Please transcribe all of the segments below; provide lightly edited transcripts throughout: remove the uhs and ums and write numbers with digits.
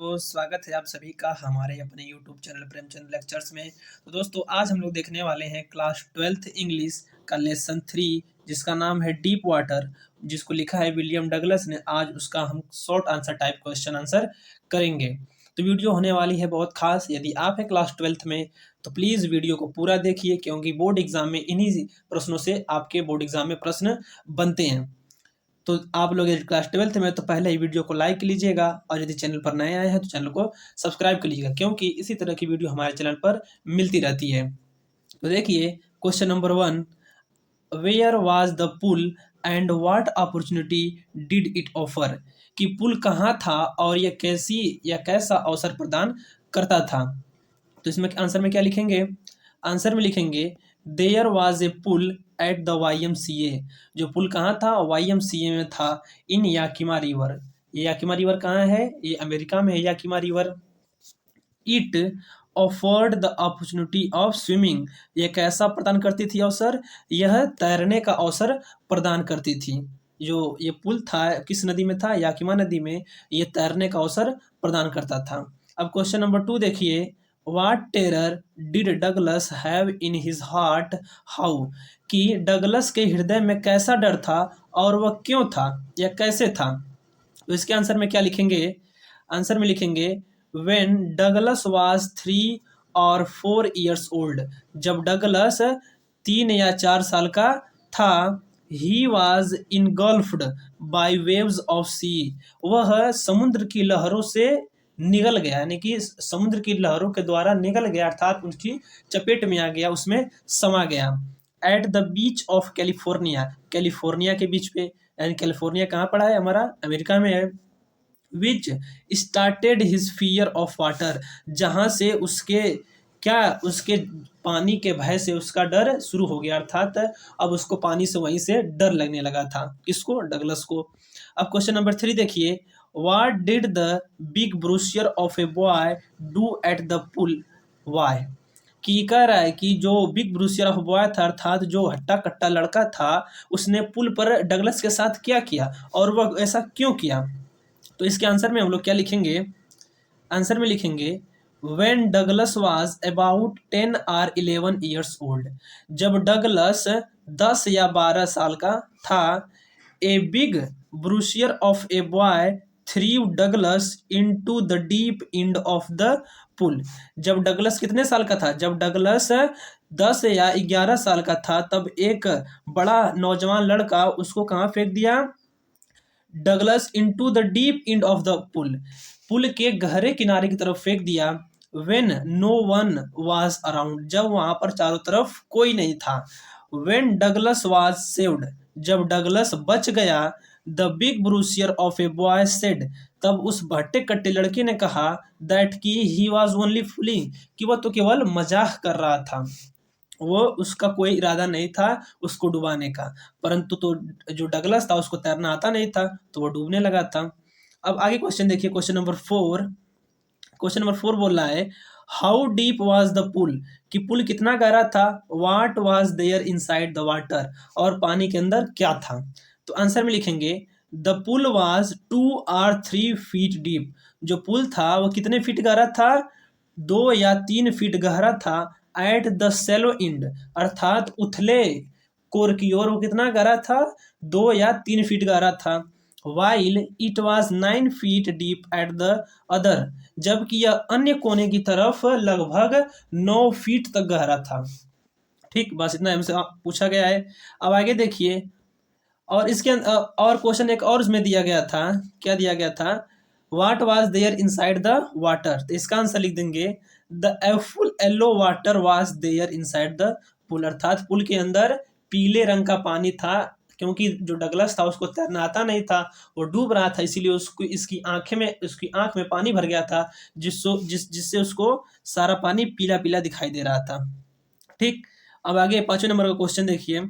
तो स्वागत है आप सभी का हमारे अपने YouTube चैनल प्रेमचंद लेक्चर्स में। तो दोस्तों आज हम लोग देखने वाले हैं क्लास 12th इंग्लिश का लेसन 3 जिसका नाम है डीप वाटर, जिसको लिखा है विलियम डगलस ने। आज उसका हम short answer type question answer करेंगे। तो वीडियो होने वाली है बहुत खास। यदि आप हैं क्लास 12th में तो प्लीज़ वीडियो को पूरा देखिए, क्योंकि बोर्ड एग्जाम में इन्हीं प्रश्नों से आपके बोर्ड एग्जाम में प्रश्न बनते हैं। तो आप लोग यदि क्लास 12th में तो पहले ही वीडियो को लाइक लीजिएगा, और यदि चैनल पर नए आए हैं तो चैनल को सब्सक्राइब कर लीजिएगा, क्योंकि इसी तरह की वीडियो हमारे चैनल पर मिलती रहती है। तो देखिए question number 1, where was the pool and what opportunity did it offer? कि पुल कहाँ था और यह कैसी या कैसा अवसर प्रदान करता था। तो इसमें आंसर में क्या लिखेंगे? आंसर में लिखेंगे there was a pool at the YMCA। जो पुल कहाँ था? YMCA में था। In Yakima river. ये याकिमा रिवर कहाँ है? ये अमेरिका में है Yakima river. It offered the opportunity of swimming. ये कैसा प्रदान करती थी अवसर? यह तैरने का अवसर प्रदान करती थी। जो ये पुल था किस नदी में था? याकिमा नदी में। ये तैरने का अवसर प्रदान करता था। अब क्वेश्चन नंबर 2 देखिए, what terror did Douglas have in his heart how? कि डगलस के हृदय में कैसा डर था और वह क्यों था या कैसे था? तो इसके आंसर में क्या लिखेंगे? आंसर में लिखेंगे when Douglas was 3 or 4 years old. जब डगलस 3 या 4 साल का था। He was engulfed by waves of sea. वह समुद्र की लहरों से निगल गया, यानी कि समुद्र की लहरों के द्वारा निगल गया, अर्थात उनकी चपेट में आ गया, उसमें समा गया। At the beach of California. California के बीच पे, यानी कैलिफोर्निया कहाँ पड़ा है? हमारा अमेरिका में है। Which started his fear of water. जहाँ से उसके पानी के भय से उसका डर शुरू हो गया, अर्थात अब उसको पानी से वहीं से डर लगने लगा था। किसको? डगलस को। अब क्वेश्चन नंबर 3 देखिए, what did the big bruiser of a boy do at the pool? Why? कि कह रहा है कि जो बिग ब्रूशियर ऑफ बॉय था, अर्थात जो हट्टा कट्टा लड़का था, उसने पुल पर डगलस के साथ क्या किया और वह ऐसा क्यों किया? तो इसके आंसर में हम लोग क्या लिखेंगे? आंसर में लिखेंगे when Douglas was about 10 or 11 years old. जब डगलस 10 या 12 साल का था। A big bruiser of a boy threw Douglas into the deep end of the pool. जब डगलस कितने साल का था? जब डगलस 10 या 11 साल का था, तब एक बड़ा नौजवान लड़का उसको कहाँ फेंक दिया? Douglas into the deep end of the pool. Pool के गहरे किनारे की तरफ फेंक दिया। When no one was around. जब वहां पर चारों तरफ कोई नहीं था। When Douglas was saved. जब डगलस बच गया। The big bruiser of a boy said. तब उस भट्टे कट्टे लड़के ने कहा दैट की ही वॉज ओनली फूलिंग। कि वह तो केवल मजाक कर रहा था, वो उसका कोई इरादा नहीं था उसको डुबाने का। परंतु तो जो डगलस था उसको तैरना आता नहीं था, तो वो डूबने लगा था। अब आगे क्वेश्चन देखिए, क्वेश्चन नंबर 4। क्वेश्चन नंबर 4 बोल रहा है how deep was the pool? कि पुल कितना गहरा था? What was there inside the water? और पानी के अंदर क्या था? तो आंसर में लिखेंगे the pool was 2 or 3 feet deep. जो पुल था वो कितने फीट गहरा था? 2 या 3 फीट गहरा था। एट द सेलो इंड, अर्थात उथले कोर की ओर वो कितना गहरा था? 2 या 3 फीट गहरा था। While it was 9 feet deep at the other. जबकि यह अन्य कोने की तरफ लगभग 9 फीट तक गहरा था। ठीक, बस इतना हमसे पूछा गया है। अब आगे देखिए, और इसके और क्वेश्चन एक और उसमें दिया गया था। क्या दिया गया था? What was there inside the water? तो इसका आंसर लिख देंगे the full yellow water was there inside the pool. अर्थात पुल के अंदर पीले रंग का पानी था, क्योंकि जो डगलस था उसको तैरना आता नहीं था, वो डूब रहा था, इसीलिए उसको उसकी आंख में पानी भर गया था, जिससे उसको सारा पानी पीला पीला दिखाई दे रहा था। ठीक, अब आगे 5वें नंबर का क्वेश्चन देखिए,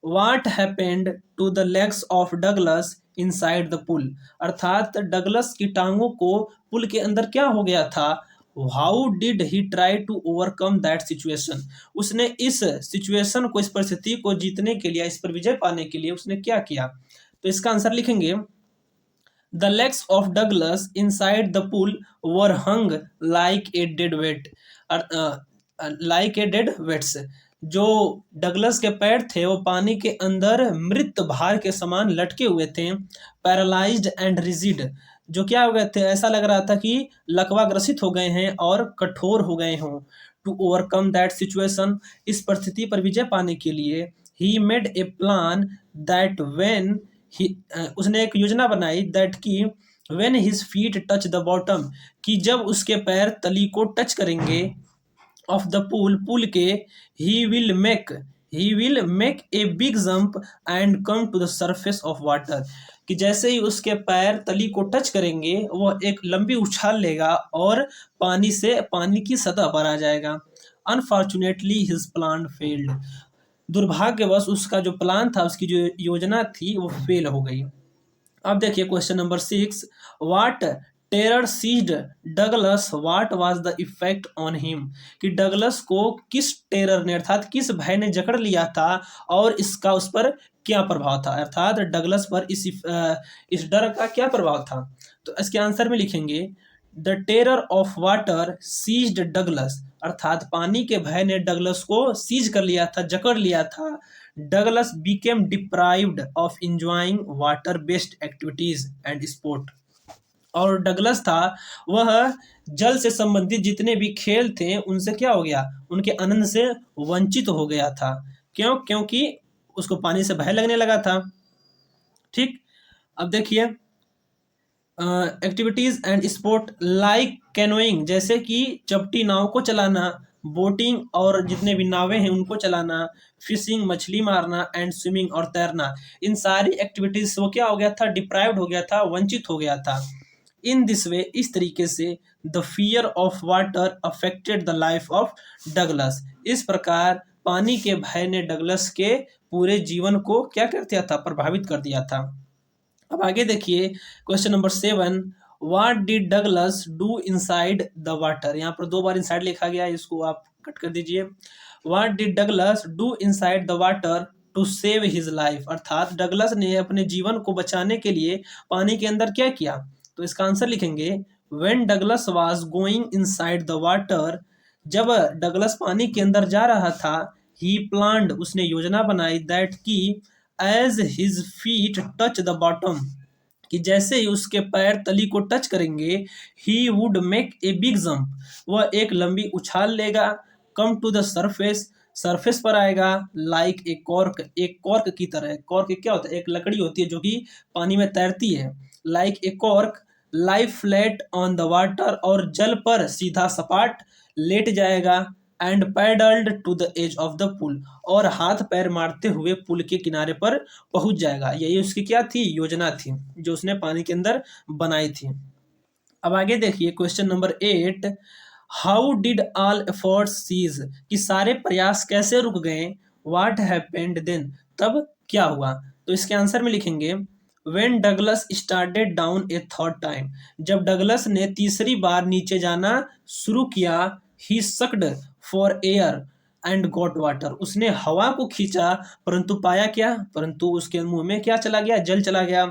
what happened to the legs of Douglas inside the pool? अर्थात डगलस की टांगों को पुल के अंदर क्या हो गया था? How did he try to overcome that situation? उसने इस सिचुएशन को, इस परिस्थिति को जीतने के लिए, इस पर विजय पाने के लिए उसने क्या किया? तो इसका आंसर लिखेंगे the legs of Douglas inside the pool were hung like a dead weight, like a dead weights. जो डगलस के पैर थे वो पानी के अंदर मृत भार के समान लटके हुए थे। पैरालाइज्ड एंड रिजिड, जो क्या हो गए थे, ऐसा लग रहा था कि लकवा ग्रसित हो गए हैं और कठोर हो गए हों। टू ओवरकम दैट सिचुएशन, इस परिस्थिति पर विजय पाने के लिए, he made a plan that when he, उसने एक योजना बनाई दैट कि when his feet touch the bottom, कि जब उसके पैर तली को टच करेंगे, ऑफ द पूल के, he will make he will make a big jump and come to the surface of water, कि जैसे ही उसके पैर तली को टच करेंगे वह एक लंबी उछाल लेगा और पानी की सतह पर आ जाएगा। अनफॉर्चुनेटली हिज प्लान फेल्ड, दुर्भाग्यवश उसका जो प्लान था, उसकी जो योजना थी, वो फेल हो गई। अब देखिए question number 6, what terror seized Douglas, what was the effect on him, कि डगलस को किस टेरर ने अर्थात किस भय ने जकड़ लिया था और इसका उस पर क्या प्रभाव था, अर्थात डगलस पर इस डर का क्या प्रभाव था। तो इसके आंसर में लिखेंगे the terror of water seized Douglas, अर्थात पानी के भय ने डगलस को सीज कर लिया था, जकड़ लिया था। Douglas became deprived of enjoying water based activities and sport, और डगलस था वह जल से संबंधित जितने भी खेल थे उनसे क्या हो गया, उनके आनंद से वंचित हो गया था। क्यों? क्योंकि उसको पानी से भय लगने लगा था। ठीक, अब देखिए activities and sport like canoeing, जैसे कि चपटी नाव को चलाना, बोटिंग और जितने भी नावें हैं उनको चलाना, फिशिंग मछली मारना, एंड स्विमिंग और तैरना, इन सारी एक्टिविटीज से वो क्या हो गया था, डिप्राइव्ड हो गया था, वंचित हो गया था। इन दिस वे, इस तरीके से the fear of water affected the life of Douglas, इस प्रकार पानी के भय ने डगलस के पूरे जीवन को क्या कर दिया था, प्रभावित कर दिया था। अब आगे देखिए question number 7, what did Douglas do inside the water, यहाँ पर 2 बार इनसाइड लिखा गया है, इसको आप कट कर दीजिए। What did Douglas do inside the water to save his life, अर्थात डगलस ने अपने जीवन को बचाने के लिए पानी के अंदर क्या किया। तो इसका आंसर लिखेंगे when Douglas was going inside the water, जब डगलस पानी के अंदर जा रहा था, ही प्लान्ड, उसने योजना बनाई, दैट की as his feet touch the bottom, कि जैसे ही उसके पैर तली को टच करेंगे, he would make a big jump, वह एक लंबी उछाल लेगा, come to the surface, surface पर आएगा, लाइक ए कॉर्क, एक कॉर्क की तरह। कॉर्क क्या होता है, एक लकड़ी होती है जो कि पानी में तैरती है। Like a cork lie flat on the water, और जल पर सीधा सपाट लेट जाएगा। And paddled to the edge of the pool, और हाथ पैर मारते हुए पुल के किनारे पर पहुंच जाएगा। यही उसकी क्या थी, योजना थी जो उसने पानी के अंदर बनाई थी। अब आगे देखिए question number 8, how did all efforts cease, कि सारे प्रयास कैसे रुक गए। व्हाट हैपेंड देन, तब क्या हुआ। तो इसके आंसर में लिखेंगे when Douglas started down a third time, जब डगलस ने तीसरी बार नीचे जाना शुरू किया, he sucked for air and got water, उसने हवा को खींचा परंतु पाया क्या, परंतु उसके मुंह में क्या चला गया, जल चला गया।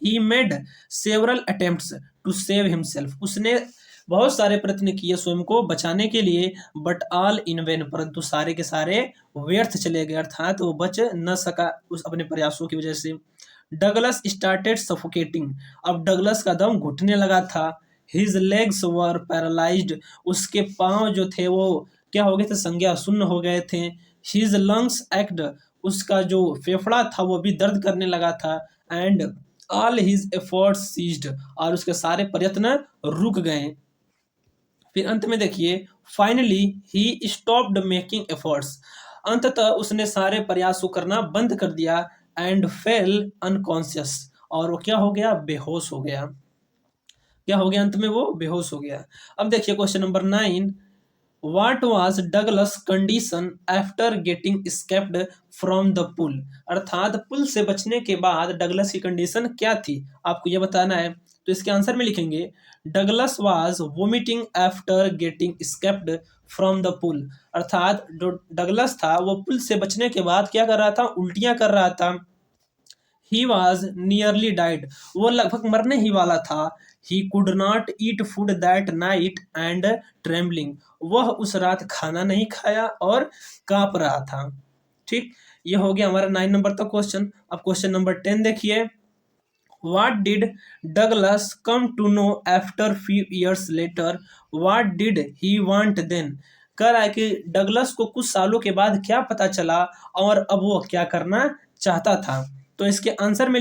He made several attempts to save himself, उसने बहुत सारे प्रयत्न किए स्वयं को बचाने के लिए, बट ऑल इन वेन, परंतु सारे के सारे व्यर्थ चले गए, अर्थात वो बच न सका उस अपने प्रयासों की वजह से। डगलस स्टार्टेड सफोकेटिंग, अब डगलस का दम घुटने लगा था। हिज लेग्स वर पैरालाइज्ड, उसके पांव जो थे वो क्या हो गए थे, संज्ञा शून्य हो गए थे। हिज लंग्स एक्ट, उसका जो फेफड़ा था वो भी दर्द करने लगा था। And all his efforts ceased, और उसके सारे प्रयत्न रुक गए। फिर अंत में देखिए finally he stopped making efforts, अंततः उसने सारे प्रयास को करना बंद कर दिया। एंड फेल अनकॉन्शियस, और वो क्या हो गया, बेहोश हो गया। क्या हो गया, अंत में वो बेहोश हो गया। अब देखिए question number 9, what was Douglas condition after getting escaped from the pool, अर्थात पुल से बचने के बाद डगलस की कंडीशन क्या थी, आपको यह बताना है। तो इसके आंसर में लिखेंगे Douglas was vomiting after getting escaped from the pool, अर्थात जो डगलस था वो पुल से बचने के बाद क्या कर रहा था, उल्टियां कर रहा था। ही वॉज नियरली डाइड, वो लगभग मरने ही वाला था। He could not eat food that night and trembling, वह उस रात खाना नहीं खाया और कांप रहा था। ठीक, ये हो गया हमारा 9 नंबर तक क्वेश्चन। अब क्वेश्चन नंबर 10 देखिए। What did Douglas come to know after few years later? What did he want then? कह रहा है कि डगलस को कुछ सालों के बाद क्या पता चला और अब वो क्या करना चाहता था। तो इसके आंसर में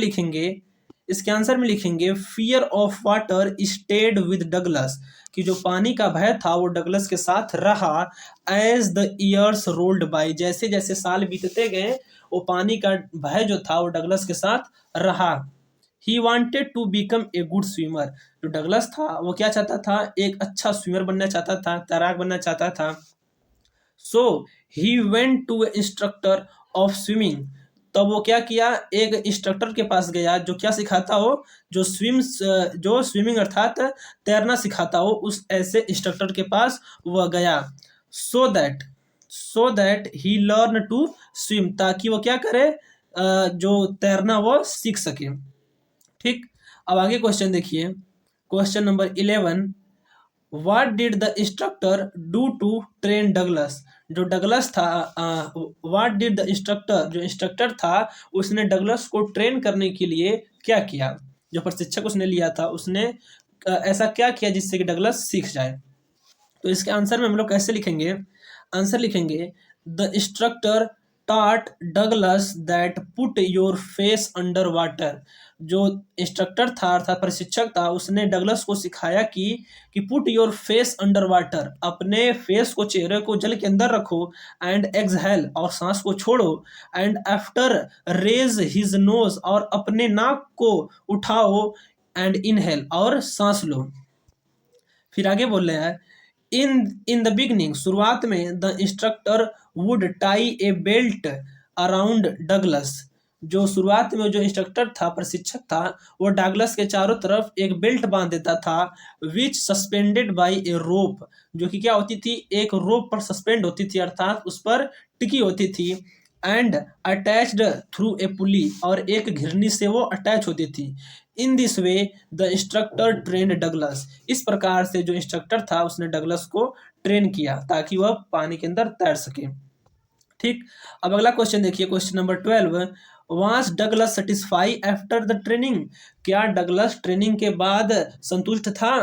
लिखेंगे fear of water stayed with Douglas, कि जो पानी का भय था वो डगलस के साथ रहा। As the years rolled by, जैसे जैसे साल बीतते गए वो पानी का भय जो था वो डगलस के साथ रहा। He wanted to become a good swimmer, जो डगलस था वो क्या चाहता था, एक अच्छा स्विमर बनना चाहता था, तैराक बनना चाहता था। So he went to instructor of swimming, तब वो क्या किया, एक इंस्ट्रक्टर के पास गया जो क्या सिखाता हो, जो स्विमिंग अर्थात तैरना सिखाता हो, उस ऐसे इंस्ट्रक्टर के पास वह गया। So that he learn to swim, ताकि वो क्या करे, जो तैरना वो सीख सके। ठीक, अब आगे क्वेश्चन देखिए। Question number 11। What did the instructor do to train Douglas, जो डगलस था, व्हाट डिड द इंस्ट्रक्टर, जो इंस्ट्रक्टर था उसने डगलस को ट्रेन करने के लिए क्या किया, जो प्रशिक्षक उसने लिया था उसने ऐसा क्या किया जिससे कि डगलस सीख जाए। तो इसके आंसर में हम लोग कैसे लिखेंगे, आंसर लिखेंगे द इंस्ट्रक्टर टाट Douglas that put your face under water, जो इंस्ट्रक्टर था अर्थात प्रशिक्षक था उसने डगलस को सिखाया कि put your face under water, अपने फेस को, चेहरे को जल के अंदर रखो, एंड एक्सहेल, और सांस को छोड़ो, and after raise his nose, और अपने नाक को उठाओ, एंड इनहेल, और सांस लो। फिर आगे बोल रहे हैं इन द बिगनिंग, शुरुआत में the instructor would tie A belt around Douglas, जो शुरुआत में जो इंस्ट्रक्टर था, प्रशिक्षक था, वो डगलस के चारों तरफ एक बेल्ट बांध देता था। विच सस्पेंडेड बाय ए रोप, जो कि क्या होती थी, एक रोप पर सस्पेंड होती थी अर्थात उस पर टिकी होती थी। एंड अटैच्ड थ्रू ए पुली, और एक घिरनी से वो अटैच होती थी। In this way the instructor train Douglas, इस प्रकार से जो इंस्ट्रक्टर था उसने डगलस को ट्रेन किया ताकि वह पानी के अंदर तैर सके। ठीक, अब अगला क्वेश्चन देखिए। Question number 12। Was Douglas satisfy after the training, क्या डगलस ट्रेनिंग के बाद संतुष्ट था।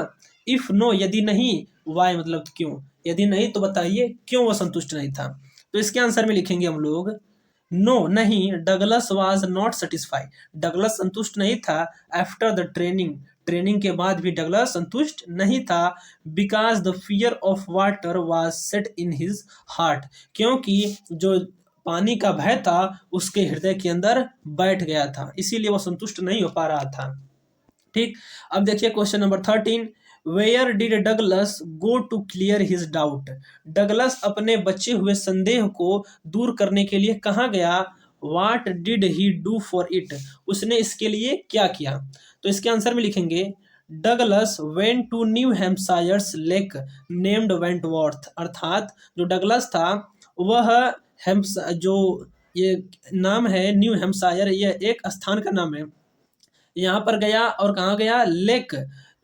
इफ नो, यदि नहीं, वाई मतलब क्यों, यदि नहीं तो बताइए क्यों वह संतुष्ट नहीं था। तो इसके आंसर में लिखेंगे हम लोग नो, नहीं, Douglas was not satisfy, Douglas संतुष्ट नहीं था। आफ्टर द ट्रेनिंग, ट्रेनिंग के बाद भी डगलस संतुष्ट नहीं था। Because the fear of water was set in his heart, क्योंकि जो पानी का भय था उसके हृदय के अंदर बैठ गया था, इसीलिए वो संतुष्ट नहीं हो पा रहा था। ठीक, अब देखिए question number 13। Where did Douglas go to clear his doubt, Douglas अपने बचे हुए संदेह को दूर करने के लिए कहाँ गया। What did he do for it, उसने इसके लिए क्या किया। तो इसके आंसर में लिखेंगे Douglas went to New Hampshire's lake named Wentworth, अर्थात जो डगलस था वह हेम्स जो ये नाम है न्यू हैम्पशायर, यह एक स्थान का नाम है, यहाँ पर गया और कहाँ गया, लेक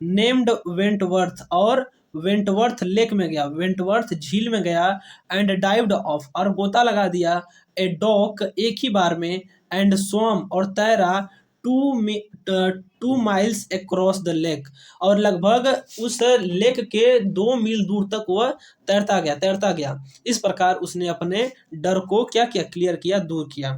नेम्ड वेंटवर्थ, और वेंटवर्थ लेक में गया, वेंटवर्थ झील में गया। एंड डाइव्ड ऑफ, और गोता लगा दिया। ए डॉक, एक ही बार में। एंड स्वम, और तैरा। 2 माइल्स अक्रॉस द लेक, और लगभग उस लेक के 2 मील दूर तक वह तैरता गया। इस प्रकार उसने अपने डर को क्या किया, क्लियर किया, दूर किया।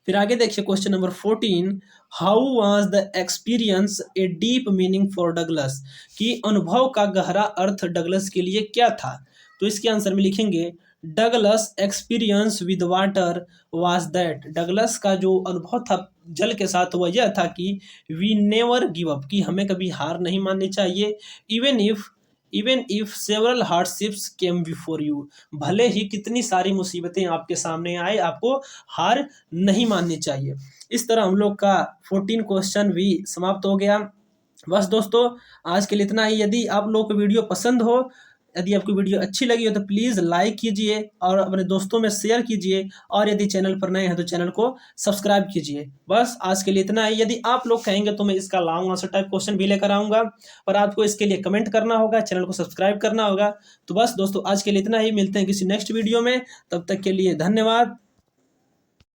फिर आगे देखिए question number 14। How was the experience a deep meaning for Douglas, कि अनुभव का गहरा अर्थ डगलस के लिए क्या था। तो इसके आंसर में लिखेंगे Douglas experience with water was that, Douglas का जो अनुभव था जल के साथ वह यह था कि वी नेवर गिव अप, कि हमें कभी हार नहीं माननी चाहिए। Even if several hardships came before you, भले ही कितनी सारी मुसीबतें आपके सामने आए, आपको हार नहीं माननी चाहिए। इस तरह हम लोग का 14 क्वेश्चन भी समाप्त हो गया। बस दोस्तों, आज के लिए इतना ही। यदि आप लोग को वीडियो पसंद हो यदि आपको वीडियो अच्छी लगी हो तो प्लीज़ लाइक कीजिए और अपने दोस्तों में शेयर कीजिए, और यदि चैनल पर नए हैं तो चैनल को सब्सक्राइब कीजिए। बस आज के लिए इतना ही। यदि आप लोग कहेंगे तो मैं इसका लॉन्ग आंसर टाइप क्वेश्चन भी लेकर आऊँगा, पर आपको इसके लिए कमेंट करना होगा, चैनल को सब्सक्राइब करना होगा। तो बस दोस्तों आज के लिए इतना ही, मिलते हैं किसी नेक्स्ट वीडियो में, तब तक के लिए धन्यवाद।